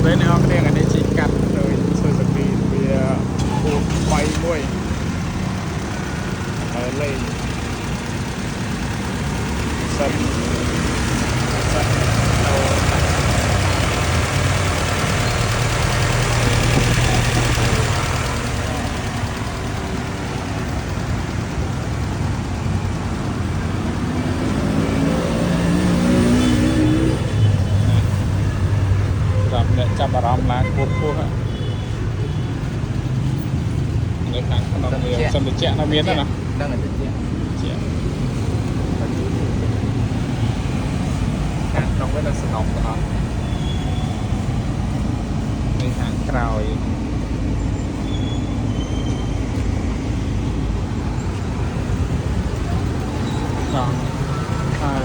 ស្ដីអ្នកនរគ្នាថ្ងៃនេះជិះកាត់ដោយសុយសគីវាពូ3មួយហើយលេងសិនសិនអ្នកចាប់អារម្មណ៍ឡើងពោះនៅខាងក្នុងវាសំតិចនៅមានណាដឹងតែតិចខាងក្នុងវានៅស្នំអត់នៅខាងក្រោយចង់ហើយ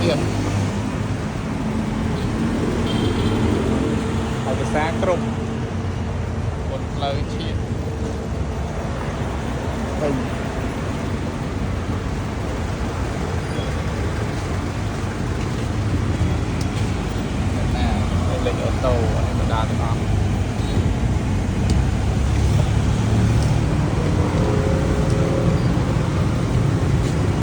ទៀតហើយភាសាគ្រប់បនផ្លូវជាតិ